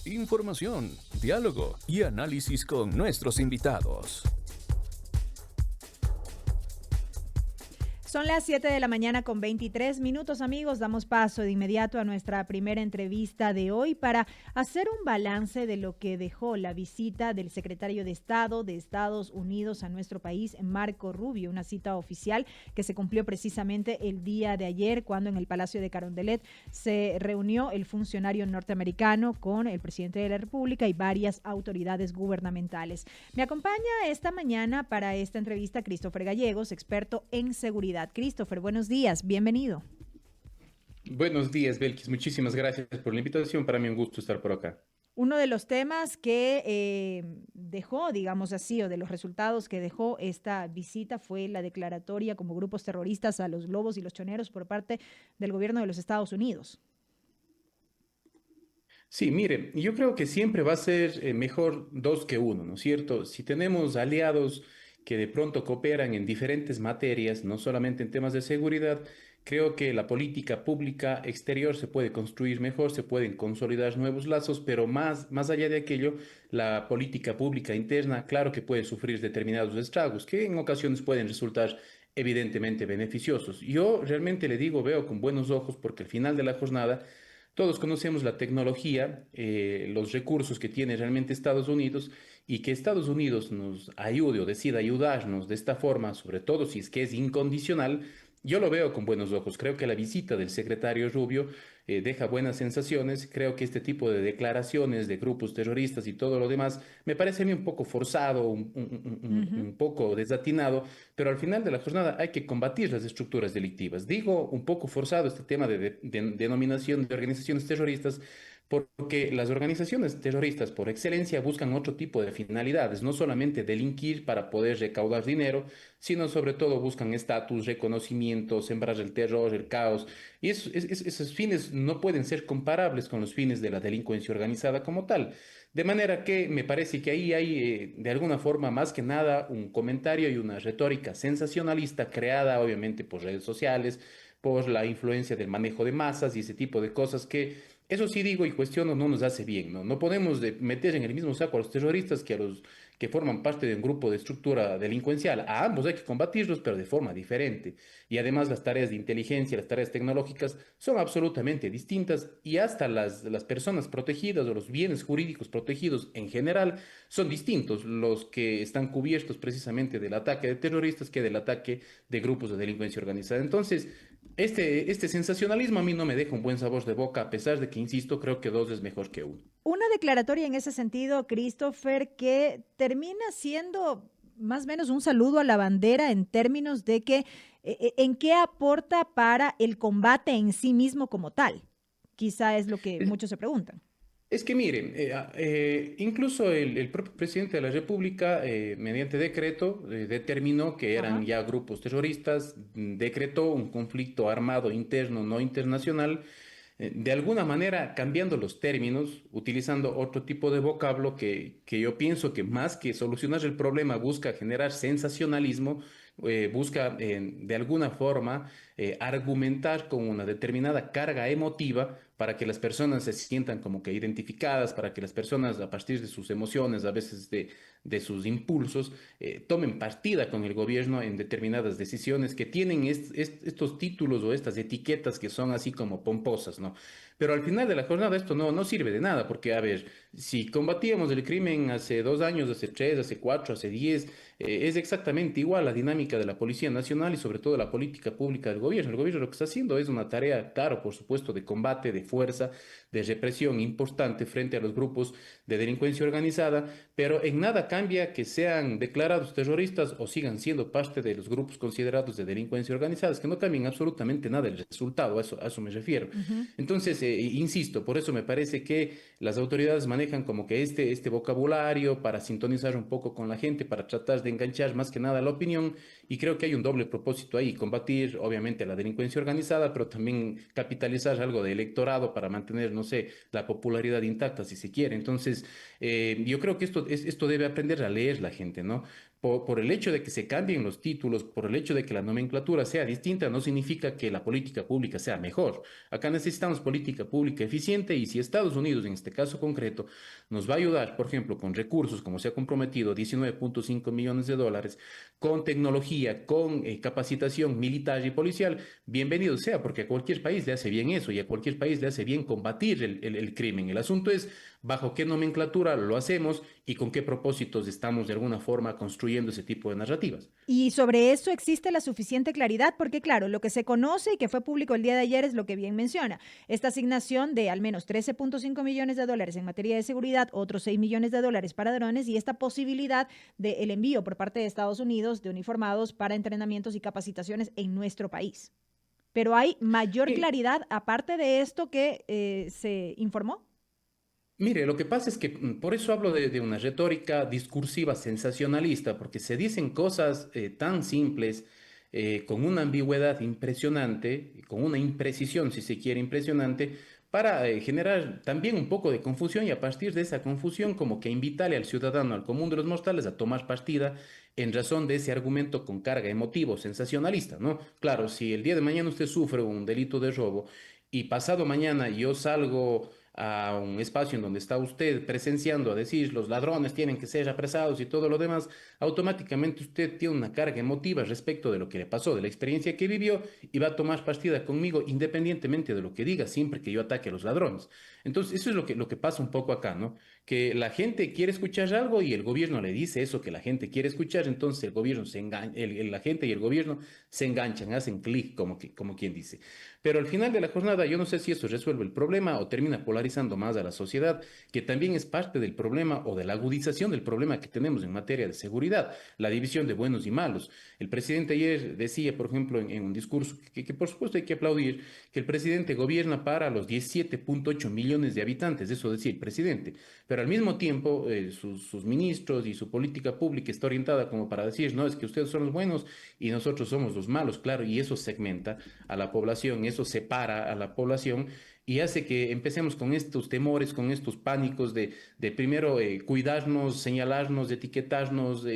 Información, diálogo y análisis con nuestros invitados. Son las 7 de la mañana con 23 minutos, amigos. Damos paso de inmediato a nuestra primera entrevista de hoy para hacer un balance de lo que dejó la visita del secretario de Estado de Estados Unidos a nuestro país, Marco Rubio, una cita oficial que se cumplió precisamente el día de ayer cuando en el Palacio de Carondelet se reunió el funcionario norteamericano con el presidente de la República y varias autoridades gubernamentales. Me acompaña esta mañana para esta entrevista Christopher Gallegos, experto en seguridad. Christopher, buenos días, bienvenido. Buenos días, Belkis. Muchísimas gracias por la invitación. Para mí un gusto estar por acá. Uno de los temas que dejó, digamos así, o de los resultados que dejó esta visita fue la declaratoria como grupos terroristas a los Lobos y los Choneros por parte del gobierno de los Estados Unidos. Sí, mire, yo creo que siempre va a ser mejor dos que uno, ¿no es cierto? Si tenemos aliados que de pronto cooperan en diferentes materias, no solamente en temas de seguridad, creo que la política pública exterior se puede construir mejor, se pueden consolidar nuevos lazos, pero más allá de aquello, la política pública interna, claro que puede sufrir determinados estragos, que en ocasiones pueden resultar evidentemente beneficiosos. Yo realmente le digo, veo con buenos ojos, porque al final de la jornada todos conocemos la tecnología, los recursos que tiene realmente Estados Unidos y que Estados Unidos nos ayude o decida ayudarnos de esta forma, sobre todo si es que es incondicional, yo lo veo con buenos ojos. Creo que la visita del secretario Rubio deja buenas sensaciones. Creo que este tipo de declaraciones de grupos terroristas y todo lo demás me parece a mí un poco forzado, un poco desatinado, pero al final de la jornada hay que combatir las estructuras delictivas. Digo un poco forzado este tema de denominación de organizaciones terroristas, porque las organizaciones terroristas por excelencia buscan otro tipo de finalidades, no solamente delinquir para poder recaudar dinero, sino sobre todo buscan estatus, reconocimiento, sembrar el terror, el caos, y esos fines no pueden ser comparables con los fines de la delincuencia organizada como tal. De manera que me parece que ahí hay, de alguna forma, más que nada, un comentario y una retórica sensacionalista creada, obviamente, por redes sociales, por la influencia del manejo de masas y ese tipo de cosas que, eso sí digo y cuestiono, no nos hace bien, ¿no? No podemos meter en el mismo saco a los terroristas que a los que forman parte de un grupo de estructura delincuencial. A ambos hay que combatirlos, pero de forma diferente. Y además las tareas de inteligencia, las tareas tecnológicas son absolutamente distintas y hasta las personas protegidas o los bienes jurídicos protegidos en general son distintos los que están cubiertos precisamente del ataque de terroristas que del ataque de grupos de delincuencia organizada. Entonces, este sensacionalismo a mí no me deja un buen sabor de boca, a pesar de que, insisto, creo que dos es mejor que uno. Una declaratoria en ese sentido, Christopher, que termina siendo más o menos un saludo a la bandera en términos de que en qué aporta para el combate en sí mismo como tal. Quizá es lo que Es, muchos se preguntan. es que miren, incluso el propio presidente de la República, mediante decreto, determinó que eran Ajá. ya grupos terroristas, decretó un conflicto armado interno, no internacional, de alguna manera cambiando los términos, utilizando otro tipo de vocablo que yo pienso que más que solucionar el problema busca generar sensacionalismo, busca de alguna forma argumentar con una determinada carga emotiva para que las personas se sientan como que identificadas, para que las personas a partir de sus emociones, a veces de sus impulsos, tomen partida con el gobierno en determinadas decisiones que tienen estos títulos o estas etiquetas que son así como pomposas, ¿no? Pero al final de la jornada esto no sirve de nada, porque, a ver, si combatíamos el crimen hace 2 años, hace tres, hace cuatro, hace 10, es exactamente igual la dinámica de la Policía Nacional y sobre todo la política pública del gobierno. El gobierno lo que está haciendo es una tarea, claro, por supuesto, de combate, de fuerza, de represión importante frente a los grupos de delincuencia organizada, pero en nada cambia que sean declarados terroristas o sigan siendo parte de los grupos considerados de delincuencia organizada, es que no cambien absolutamente nada el resultado, a eso me refiero. Ujú. Entonces, insisto, por eso me parece que las autoridades manejan como que este vocabulario para sintonizar un poco con la gente, para tratar de enganchar más que nada la opinión, y creo que hay un doble propósito ahí, combatir obviamente la delincuencia organizada, pero también capitalizar algo de electorado para mantener, no sé, la popularidad intacta si se quiere. Entonces, yo creo que esto debe aprender a leer la gente, ¿no? por el hecho de que se cambien los títulos, por el hecho de que la nomenclatura sea distinta, no significa que la política pública sea mejor. Acá necesitamos política pública eficiente y si Estados Unidos, en este caso concreto, nos va a ayudar, por ejemplo, con recursos, como se ha comprometido, 19.5 millones de dólares, con tecnología, con capacitación militar y policial, bienvenido sea, porque a cualquier país le hace bien eso y a cualquier país le hace bien combatir el crimen. El asunto es bajo qué nomenclatura lo hacemos y con qué propósitos estamos de alguna forma construyendo ese tipo de narrativas. Y sobre eso existe la suficiente claridad, porque claro, lo que se conoce y que fue público el día de ayer es lo que bien menciona. Esta asignación de al menos 13.5 millones de dólares en materia de seguridad, otros 6 millones de dólares para drones y esta posibilidad del envío por parte de Estados Unidos de uniformados para entrenamientos y capacitaciones en nuestro país. Pero hay mayor Sí. claridad aparte de esto que se informó. Mire, lo que pasa es que por eso hablo de una retórica discursiva sensacionalista, porque se dicen cosas tan simples, con una ambigüedad impresionante, con una imprecisión, si se quiere, impresionante, para generar también un poco de confusión y a partir de esa confusión como que invitarle al ciudadano, al común de los mortales, a tomar partida en razón de ese argumento con carga emotivo, sensacionalista, ¿no? Claro, si el día de mañana usted sufre un delito de robo y pasado mañana yo salgo a un espacio en donde está usted presenciando a decir los ladrones tienen que ser apresados y todo lo demás, automáticamente usted tiene una carga emotiva respecto de lo que le pasó, de la experiencia que vivió y va a tomar partida conmigo independientemente de lo que diga, siempre que yo ataque a los ladrones. Entonces, eso es lo que pasa un poco acá, ¿no? Que la gente quiere escuchar algo y el gobierno le dice eso que la gente quiere escuchar, entonces el gobierno se engaña, la gente y el gobierno se enganchan, hacen clic, como quien dice. Pero al final de la jornada, yo no sé si eso resuelve el problema o termina polarizando más a la sociedad, que también es parte del problema o de la agudización del problema que tenemos en materia de seguridad, la división de buenos y malos. El presidente ayer decía, por ejemplo, en un discurso que por supuesto hay que aplaudir, que el presidente gobierna para los 17.8 millones de habitantes, eso decía el presidente, pero al mismo tiempo sus ministros y su política pública está orientada como para decir, no, es que ustedes son los buenos y nosotros somos los malos, claro, y eso segmenta a la población, eso separa a la población y hace que empecemos con estos temores, con estos pánicos de primero cuidarnos, señalarnos, etiquetarnos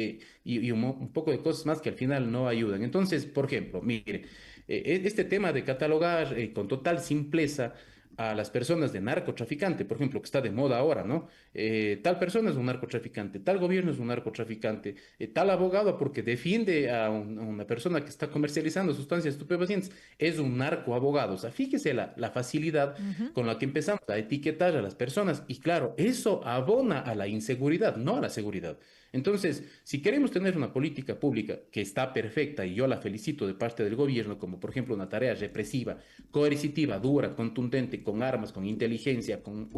y un poco de cosas más que al final no ayudan. Entonces, por ejemplo, mire, este tema de catalogar con total simpleza a las personas de narcotraficante, por ejemplo, que está de moda ahora, ¿no? Tal persona es un narcotraficante, tal gobierno es un narcotraficante, tal abogado porque defiende a una persona que está comercializando sustancias estupefacientes, es un narcoabogado. O sea, fíjese la facilidad Ujú. con la que empezamos a etiquetar a las personas y claro, eso abona a la inseguridad, no a la seguridad. Entonces, si queremos tener una política pública que está perfecta y yo la felicito de parte del gobierno, como por ejemplo una tarea represiva, coercitiva, dura, contundente, con armas, con inteligencia, con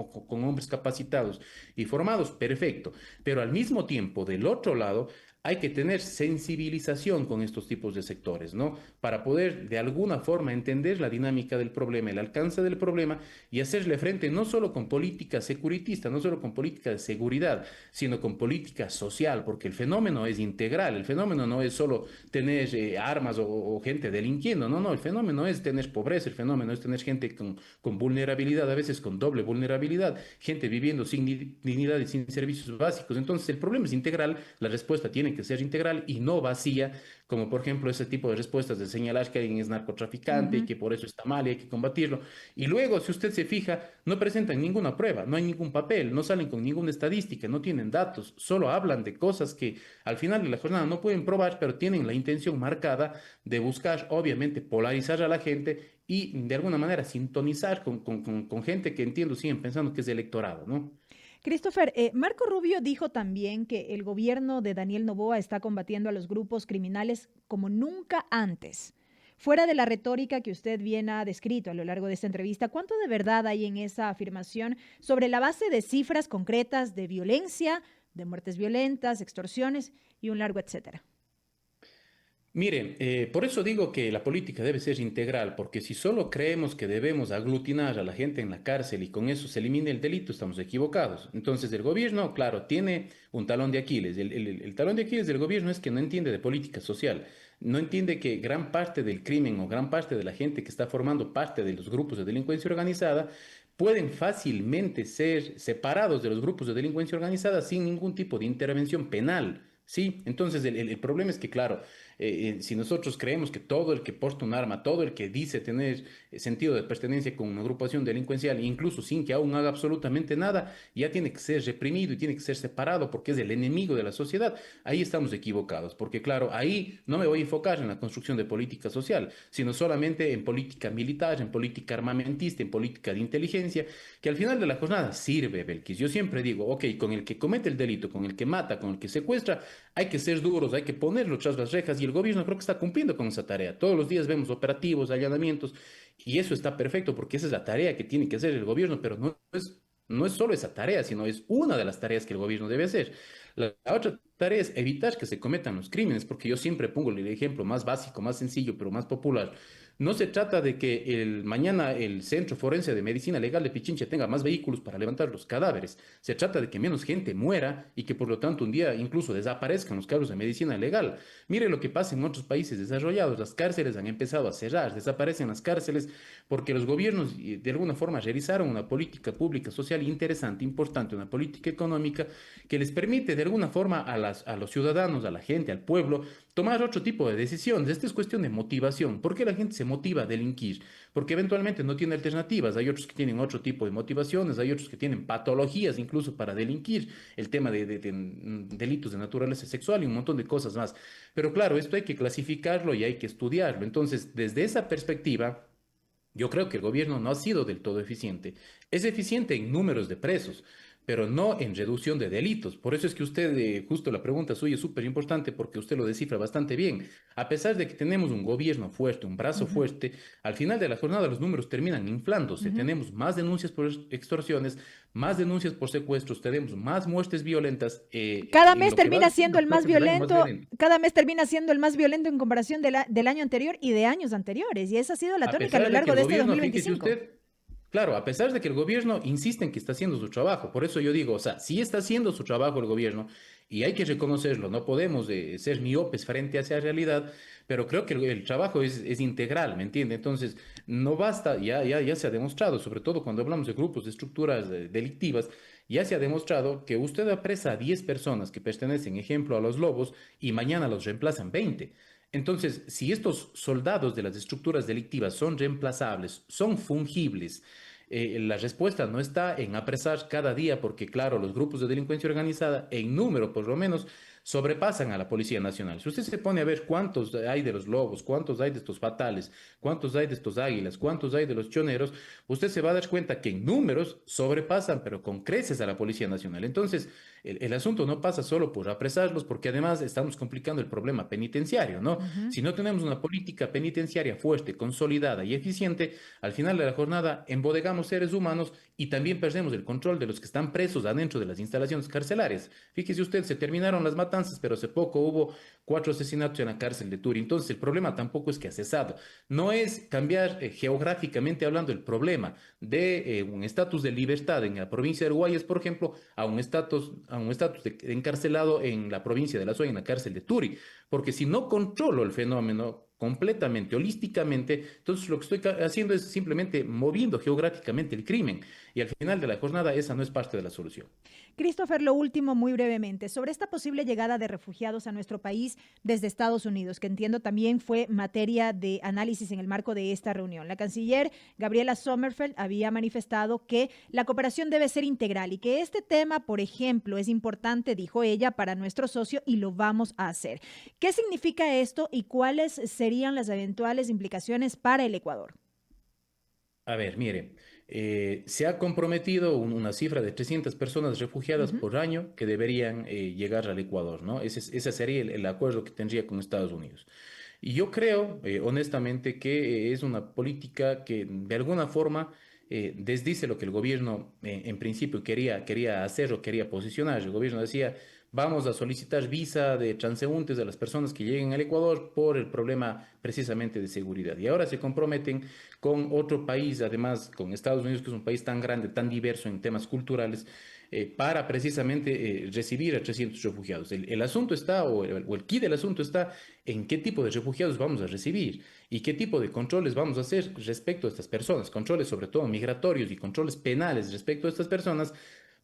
hombres capacitados y formados, perfecto. Pero al mismo tiempo, del otro lado, hay que tener sensibilización con estos tipos de sectores, ¿no? Para poder de alguna forma entender la dinámica del problema, el alcance del problema y hacerle frente no solo con política securitista, no solo con política de seguridad, sino con política social, porque el fenómeno es integral, el fenómeno no es solo tener armas o gente delinquiendo, no, no, el fenómeno es tener pobreza, el fenómeno es tener gente con vulnerabilidad, a veces con doble vulnerabilidad, gente viviendo sin dignidad y sin servicios básicos. Entonces, el problema es integral, la respuesta tiene que ser integral y no vacía, como por ejemplo ese tipo de respuestas de señalar que alguien es narcotraficante y Ujú. que por eso está mal y hay que combatirlo. Y luego, si usted se fija, no presentan ninguna prueba, no hay ningún papel, no salen con ninguna estadística, no tienen datos, solo hablan de cosas que al final de la jornada no pueden probar, pero tienen la intención marcada de buscar, obviamente, polarizar a la gente y de alguna manera sintonizar con gente que entiendo siguen pensando que es electorado, ¿no? Christopher, Marco Rubio dijo también que el gobierno de Daniel Noboa está combatiendo a los grupos criminales como nunca antes. Fuera de la retórica que usted bien ha descrito a lo largo de esta entrevista, ¿cuánto de verdad hay en esa afirmación sobre la base de cifras concretas de violencia, de muertes violentas, extorsiones y un largo etcétera? Miren, por eso digo que la política debe ser integral, porque si solo creemos que debemos aglutinar a la gente en la cárcel y con eso se elimine el delito, estamos equivocados. Entonces el gobierno, claro, tiene un talón de Aquiles. El talón de Aquiles del gobierno es que no entiende de política social, no entiende que gran parte del crimen o gran parte de la gente que está formando parte de los grupos de delincuencia organizada pueden fácilmente ser separados de los grupos de delincuencia organizada sin ningún tipo de intervención penal. Sí, entonces el problema es que, claro, si nosotros creemos que todo el que porta un arma, todo el que dice tener sentido de pertenencia con una agrupación delincuencial, incluso sin que aún haga absolutamente nada, ya tiene que ser reprimido y tiene que ser separado porque es el enemigo de la sociedad, ahí estamos equivocados, porque claro, ahí no me voy a enfocar en la construcción de política social, sino solamente en política militar, en política armamentista, en política de inteligencia, que al final de la jornada sirve, Belkis. Yo siempre digo, ok, con el que comete el delito, con el que mata, con el que secuestra, hay que ser duros, hay que ponerlo tras las rejas y el gobierno creo que está cumpliendo con esa tarea. Todos los días vemos operativos, allanamientos y eso está perfecto porque esa es la tarea que tiene que hacer el gobierno, pero no es solo esa tarea, sino es una de las tareas que el gobierno debe hacer. La otra tarea es evitar que se cometan los crímenes, porque yo siempre pongo el ejemplo más básico, más sencillo, pero más popular. No se trata de que mañana el Centro Forense de Medicina Legal de Pichincha tenga más vehículos para levantar los cadáveres. Se trata de que menos gente muera y que por lo tanto un día incluso desaparezcan los carros de medicina legal. Mire lo que pasa en otros países desarrollados. Las cárceles han empezado a cerrar, desaparecen las cárceles porque los gobiernos de alguna forma realizaron una política pública social interesante, importante, una política económica que les permite de alguna forma a los ciudadanos, a la gente, al pueblo, tomar otro tipo de decisiones. Esta es cuestión de motivación. ¿Por qué la gente se motiva a delinquir? Porque eventualmente no tiene alternativas. Hay otros que tienen otro tipo de motivaciones, hay otros que tienen patologías incluso para delinquir, el tema de delitos de naturaleza sexual y un montón de cosas más. Pero claro, esto hay que clasificarlo y hay que estudiarlo. Entonces, desde esa perspectiva, yo creo que el gobierno no ha sido del todo eficiente. Es eficiente en números de presos, pero no en reducción de delitos. Por eso es que usted, justo la pregunta suya es súper importante porque usted lo descifra bastante bien. A pesar de que tenemos un gobierno fuerte, un brazo Ujú, fuerte, al final de la jornada los números terminan inflándose. ujú. Tenemos más denuncias por extorsiones, más denuncias por secuestros, tenemos más muertes violentas Cada en mes lo que va termina de ser siendo el creo más que es el año más violento, violento. cada mes termina siendo el más violento en comparación del año anterior y de años anteriores. Y esa ha sido la A tónica a lo pesar de que largo el de este gobierno, fíjese 2025. usted, claro, a pesar de que el gobierno insiste en que está haciendo su trabajo, por eso yo digo, o sea, sí está haciendo su trabajo el gobierno y hay que reconocerlo, no podemos ser miopes frente a esa realidad, pero creo que el trabajo es integral, ¿me entiende? Entonces, no basta, ya se ha demostrado, sobre todo cuando hablamos de grupos, de estructuras delictivas, ya se ha demostrado que usted apresa a 10 personas que pertenecen, ejemplo, a los lobos y mañana los reemplazan 20. Entonces, si estos soldados de las estructuras delictivas son reemplazables, son fungibles, la respuesta no está en apresar cada día, porque claro, los grupos de delincuencia organizada, en número por lo menos, sobrepasan a la Policía Nacional. Si usted se pone a ver cuántos hay de los lobos, cuántos hay de estos fatales, cuántos hay de estos águilas, cuántos hay de los choneros, usted se va a dar cuenta que en números sobrepasan, pero con creces a la Policía Nacional. Entonces, el asunto no pasa solo por apresarlos, porque además estamos complicando el problema penitenciario, ¿no? Ujú. Si no tenemos una política penitenciaria fuerte, consolidada y eficiente, al final de la jornada embodegamos seres humanos y también perdemos el control de los que están presos adentro de las instalaciones carcelarias. Fíjese usted, se terminaron las matanzas, pero hace poco hubo 4 asesinatos en la cárcel de Turi. Entonces, el problema tampoco es que ha cesado. No es cambiar geográficamente hablando el problema de un estatus de libertad en la provincia de Guayas, por ejemplo, a un estatus de encarcelado en la provincia de La Suay, en la cárcel de Turi. Porque si no controlo el fenómeno completamente, holísticamente, entonces lo que estoy haciendo es simplemente moviendo geográficamente el crimen. Y al final de la jornada esa no es parte de la solución. Christopher, lo último, muy brevemente, sobre esta posible llegada de refugiados a nuestro país desde Estados Unidos, que entiendo también fue materia de análisis en el marco de esta reunión. La canciller Gabriela Sommerfeld había manifestado que la cooperación debe ser integral y que este tema, por ejemplo, es importante, dijo ella, para nuestro socio y lo vamos a hacer. ¿Qué significa esto y cuáles serían las eventuales implicaciones para el Ecuador? A ver, mire, se ha comprometido una cifra de 300 personas refugiadas Ujú. por año que deberían llegar al Ecuador, ¿no? Ese sería el acuerdo que tendría con Estados Unidos. Y yo creo, honestamente, que es una política que de alguna forma desdice lo que el gobierno en principio quería hacer o quería posicionar. El gobierno decía, vamos a solicitar visa de transeúntes a las personas que lleguen al Ecuador por el problema precisamente de seguridad. Y ahora se comprometen con otro país, además con Estados Unidos, que es un país tan grande, tan diverso en temas culturales, para precisamente recibir a 300 refugiados. El asunto está, o el quid del asunto está en qué tipo de refugiados vamos a recibir y qué tipo de controles vamos a hacer respecto a estas personas, controles sobre todo migratorios y controles penales respecto a estas personas,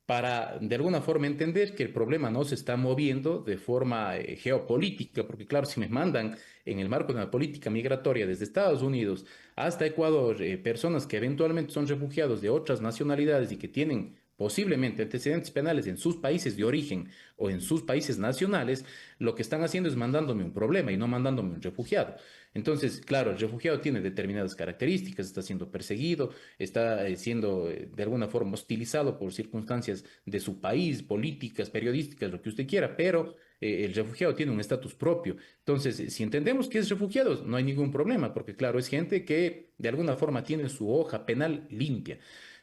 para de alguna forma entender que el problema no se está moviendo de forma geopolítica, porque claro, si me mandan en el marco de una política migratoria desde Estados Unidos hasta Ecuador, personas que eventualmente son refugiados de otras nacionalidades y que tienen posiblemente antecedentes penales en sus países de origen o en sus países nacionales, lo que están haciendo es mandándome un problema y no mandándome un refugiado. Entonces, claro, el refugiado tiene determinadas características, está siendo perseguido, está siendo de alguna forma hostilizado por circunstancias de su país, políticas, periodísticas, lo que usted quiera, pero el refugiado tiene un estatus propio. Entonces, si entendemos que es refugiado, no hay ningún problema, porque claro, es gente que de alguna forma tiene su hoja penal limpia.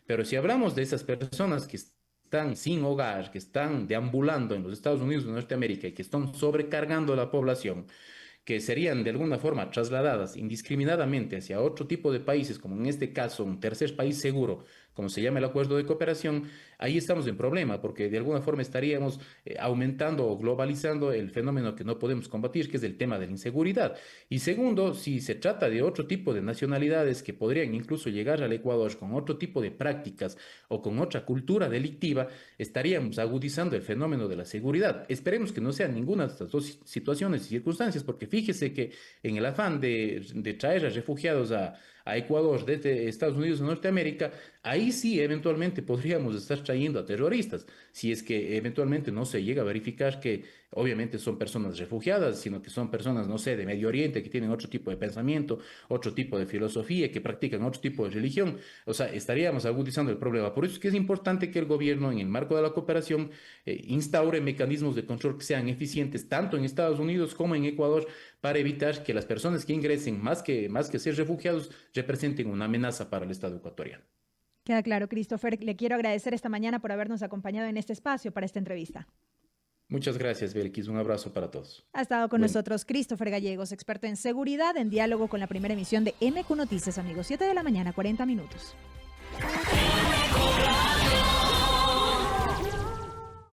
Pero si hablamos de esas personas que están sin hogar, que están deambulando en los Estados Unidos de Norteamérica y que están sobrecargando a la población, que serían de alguna forma trasladadas indiscriminadamente hacia otro tipo de países, como en este caso un tercer país seguro, como se llama el acuerdo de cooperación, ahí estamos en problema, porque de alguna forma estaríamos aumentando o globalizando el fenómeno que no podemos combatir, que es el tema de la inseguridad. Y segundo, si se trata de otro tipo de nacionalidades que podrían incluso llegar al Ecuador con otro tipo de prácticas o con otra cultura delictiva, estaríamos agudizando el fenómeno de la seguridad. Esperemos que no sean ninguna de estas dos situaciones y circunstancias, porque fíjese que en el afán de traer a refugiados a Ecuador desde Estados Unidos de Norteamérica, ahí sí eventualmente podríamos estar trayendo a terroristas, si es que eventualmente no se llega a verificar que obviamente son personas refugiadas, sino que son personas, no sé, de Medio Oriente, que tienen otro tipo de pensamiento, otro tipo de filosofía, que practican otro tipo de religión. O sea, estaríamos agudizando el problema. Por eso es que es importante que el gobierno, en el marco de la cooperación, instaure mecanismos de control que sean eficientes tanto en Estados Unidos como en Ecuador para evitar que las personas que ingresen, más que ser refugiados, representen una amenaza para el Estado ecuatoriano. Queda claro, Christopher. Le quiero agradecer esta mañana por habernos acompañado en este espacio para esta entrevista. Muchas gracias, Belkis. Un abrazo para todos. Ha estado con nosotros Christopher Gallegos, experto en seguridad, en diálogo con la primera emisión de MQ Noticias, amigos. 7 de la mañana, 40 minutos.